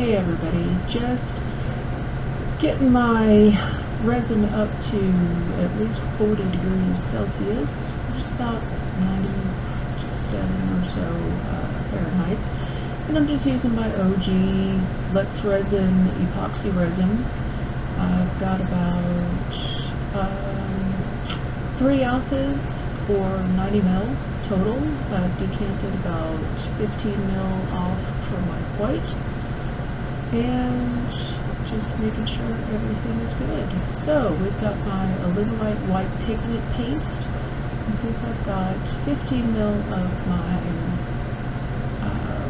Hey everybody, just getting my resin up to at least 40 degrees Celsius, just about 97 or so Fahrenheit. And I'm just using my OG Let's Resin Epoxy resin. I've got about 3 ounces or 90 ml total. I've decanted about 15 ml off for my white, and just making sure everything is good. So we've got my Illuminate white pigment paste, and since I've got 15 ml of my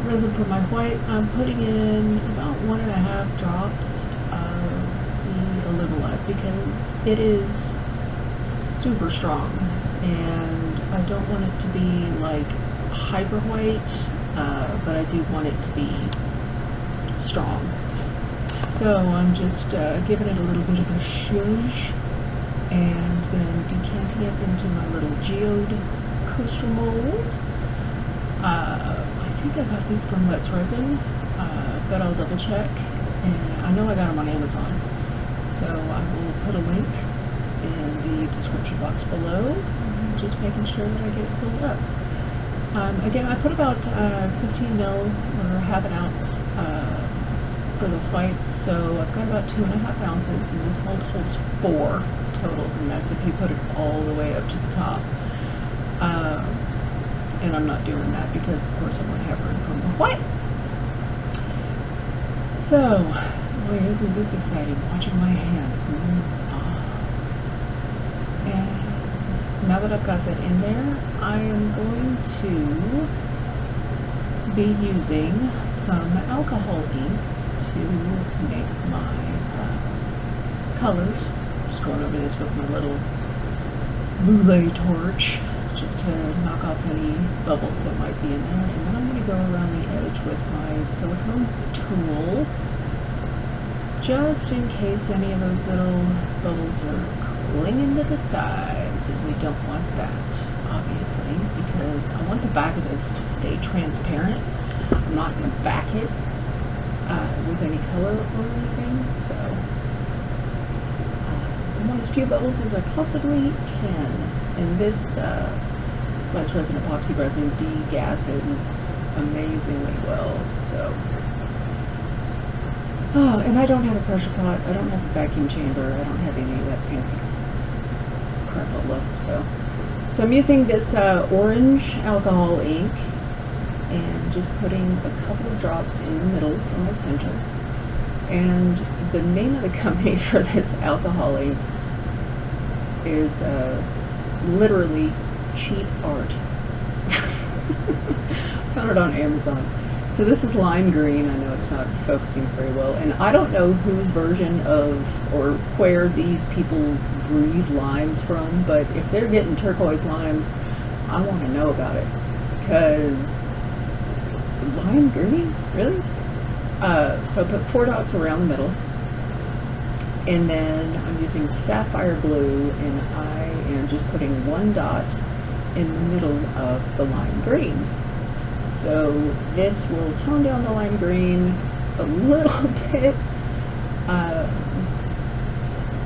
resin for my white, I'm putting in about 1.5 drops of the Illuminate because it is super strong, and I don't want it to be like hyper white, but I do want it to be strong. So I'm just giving it a little bit of a shush, and then decanting it into my little geode coaster mold. I think I got these from Let's Resin, but I'll double check, and I know I got them on Amazon, so I will put a link in the description box below, just making sure that I get it filled up. Again, I put about 15 ml or half an ounce for the white, so I've got about 2.5 ounces, and this mold holds 4 total, and that's if you put it all the way up to the top. And I'm not doing that because, of course, I want to have room for my white. So, boy, isn't this exciting, watching my hand. And now that I've got that in there, I am going to be using some alcohol ink to make my colors. Just going over this with my little Boule torch just to knock off any bubbles that might be in there, and then I'm going to go around the edge with my silicone tool just in case any of those little bubbles are clinging to the sides, and we don't want that, obviously, because I want the back of this to stay transparent. I'm not going to back it with any color or anything, so I want as few bubbles as I possibly can. And this Let's Resin Epoxy resin degasses amazingly well. So, and I don't have a pressure pot, I don't have a vacuum chamber, I don't have any of that fancy crap look. So I'm using this orange alcohol ink, and just putting a couple of drops in the middle for my center. And the name of the company for this alcohol ink is literally CheapArt. Found it on Amazon. So this is lime green. I know it's not focusing very well, and I don't know whose version of or where these people breed limes from, but if they're getting turquoise limes, I want to know about it, because lime green? Really? So I put 4 dots around the middle, and then I'm using sapphire blue, and I am just putting 1 dot in the middle of the lime green. So this will tone down the lime green a little bit,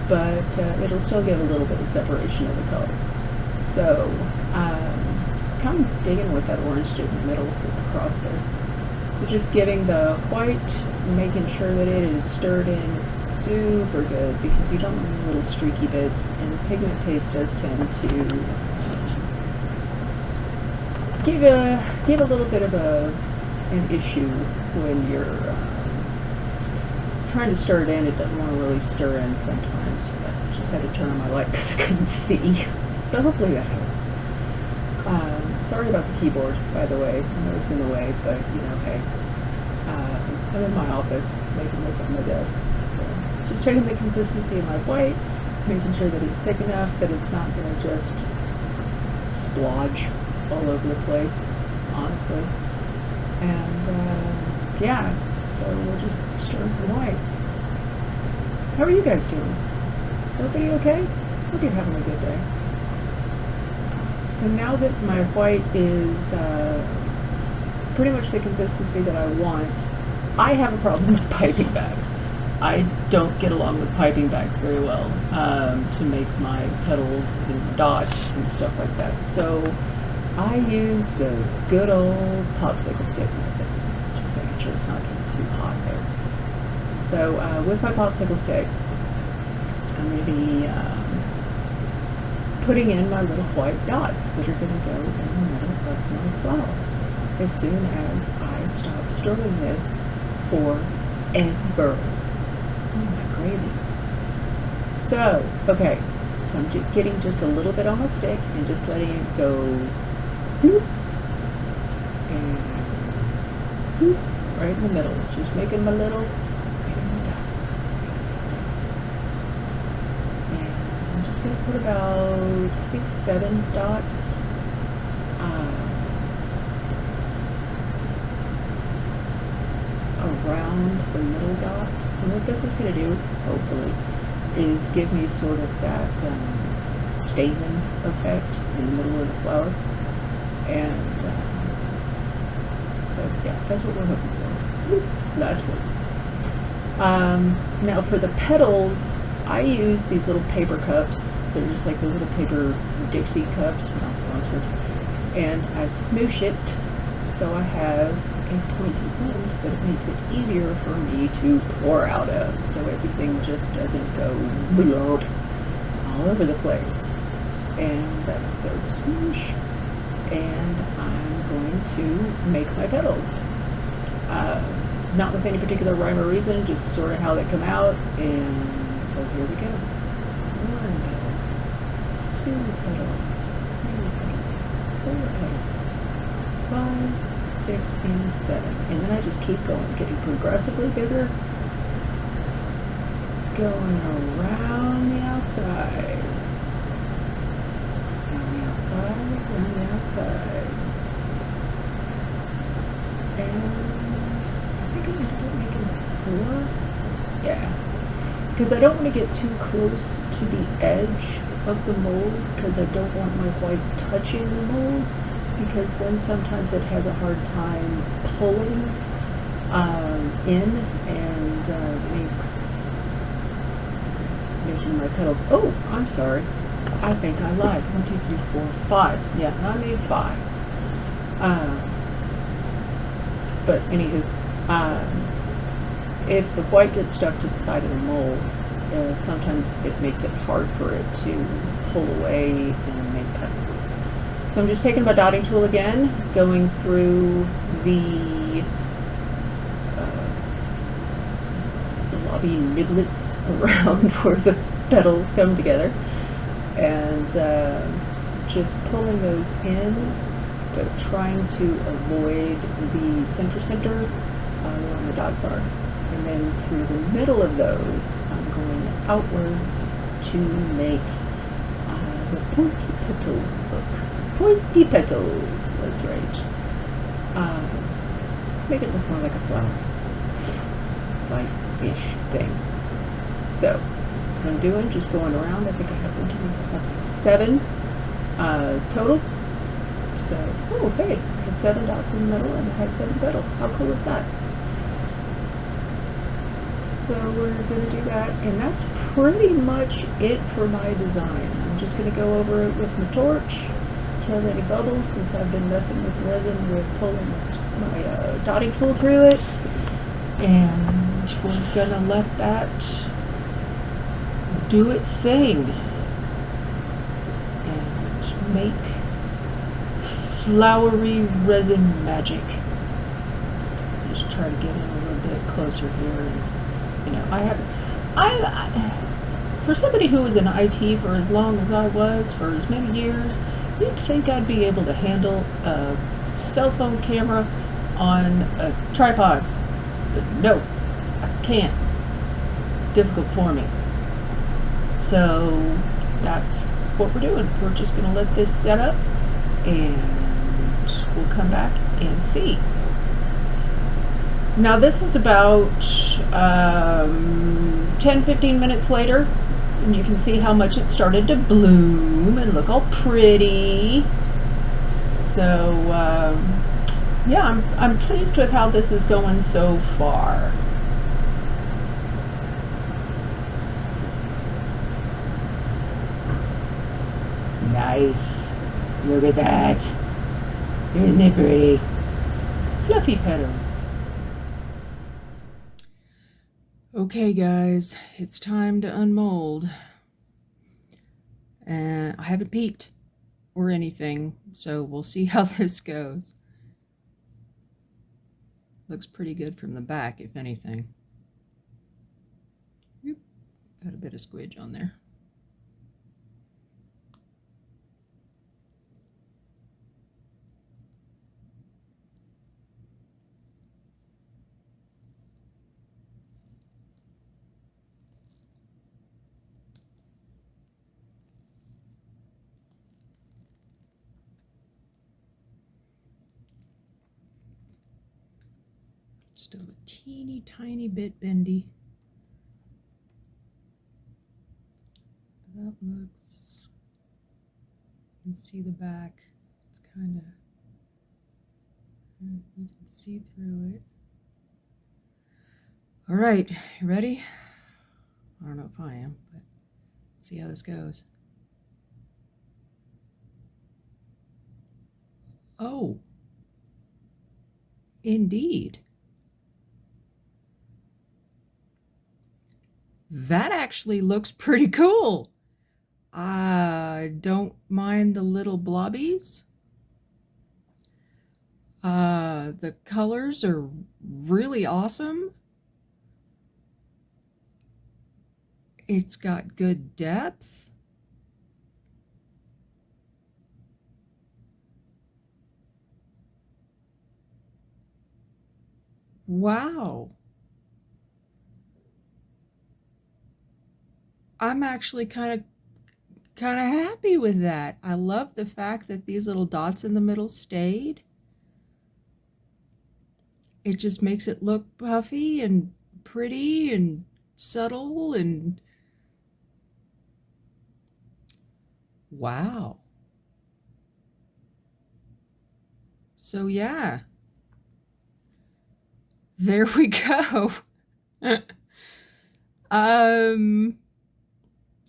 but it'll still give a little bit of separation of the color. So kind of digging with that orange in the middle across there. So just giving the white, making sure that it is stirred in super good, because you don't want any little streaky bits, and pigment paste does tend to give a little bit of an issue when you're trying to stir it in. It doesn't want to really stir in sometimes. I just had to turn on my light because I couldn't see. So hopefully that helps. Sorry about the keyboard, by the way. I know it's in the way, but you know, hey. I'm in my office making this on my desk. So just checking the consistency of my white, making sure that it's thick enough that it's not going to just splodge all over the place, honestly. And yeah, so we'll just stir some white. How are you guys doing? Everybody okay? Hope you're having a good day. So now that my white is pretty much the consistency that I want, I have a problem with piping bags. I don't get along with piping bags very well to make my petals and dots and stuff like that. So I use the good old popsicle stick method, just making sure it's not getting too hot there. So with my popsicle stick, I'm going to be putting in my little white dots that are going to go in the middle of my flower as soon as I stop stirring this forever. Oh my gravy. So, okay, so I'm getting just a little bit on my stick and just letting it go whoop, and whoop, right in the middle, just making my little dots. And I'm just going to put about, I think, 7 dots around the middle dot. And what this is going to do, hopefully, is give me sort of that stamen effect in the middle of the flower. And so, yeah, that's what we're hoping for. Last one. Now for the petals, I use these little paper cups. They're just like those little paper Dixie cups, not so Oxford. And I smoosh it so I have a pointy end, but it makes it easier for me to pour out of, so everything just doesn't go blurb all over the place. And that's so smoosh. And I'm going to make my petals. Not with any particular rhyme or reason, just sort of how they come out. And so here we go. 1 petal, 2 petals, 3 petals, 4 petals, 5, 6, and 7. And then I just keep going, getting progressively bigger, going around the outside. Around the outside, around the outside. And I think I ended up making 4. Yeah. Because I don't want to get too close to the edge of the mold, because I don't want my white touching the mold, because then sometimes it has a hard time pulling in and making my petals. Oh, I'm sorry. I think I lied. 1, 2, 3, 4, 5. Yeah, I made 5. But anywho, if the white gets stuck to the side of the mold, sometimes it makes it hard for it to pull away and make petals. So I'm just taking my dotting tool again, going through the lobby niblets around where the petals come together, and just pulling those in, but trying to avoid the center where the dots are. And then through the middle of those, I'm going outwards to make the pointy petal look. Pointy petals, that's right. Make it look more like a flower. Like-ish thing. So, that's what I'm doing, just going around. I think I have 1, 2, 3, 4, 5, 6, 7 total. So, oh hey, I had 7 dots in the middle and I had 7 petals. How cool is that? So we're going to do that, and that's pretty much it for my design. I'm just going to go over it with my torch, kill any bubbles, since I've been messing with resin with pulling my dotting tool through it, and we're going to let that do its thing and make flowery resin magic. Just try to get in a little bit closer here. And, you know, I for somebody who was in IT for as long as I was, for as many years, you'd think I'd be able to handle a cell phone camera on a tripod. But no, I can't. It's difficult for me. So that's what we're doing. We're just going to let this set up, and we'll come back and see. Now this is about 10-15 minutes later, and you can see how much it started to bloom and look all pretty. So yeah, I'm pleased with how this is going so far. Nice. Look at that. Isn't it pretty? Fluffy petals. Okay, guys, it's time to unmold. And I haven't peeped or anything, so we'll see how this goes. Looks pretty good from the back, if anything. Oop, got a bit of squidge on there. Still a teeny tiny bit bendy. That looks, you can see the back. It's kind of, you can see through it. All right, you ready? I don't know if I am, but let's see how this goes. Oh, indeed. That actually looks pretty cool. I don't mind the little blobbies. The colors are really awesome. It's got good depth. Wow. I'm actually kind of happy with that. I love the fact that these little dots in the middle stayed. It just makes it look puffy and pretty and subtle and wow. So yeah, there we go.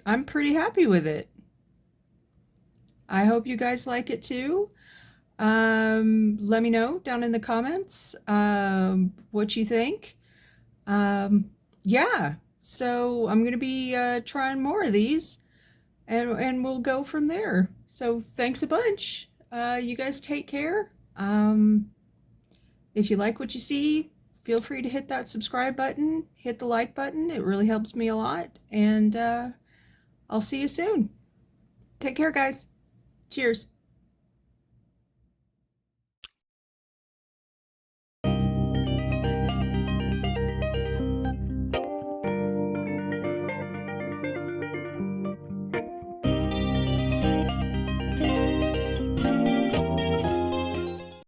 I'm pretty happy with it. I hope you guys like it too. Let me know down in the comments what you think. Yeah, so I'm gonna be trying more of these, and we'll go from there. So thanks a bunch. You guys take care. If you like what you see, feel free to hit that subscribe button, hit the like button. It really helps me a lot. And I'll see you soon. Take care, guys. Cheers.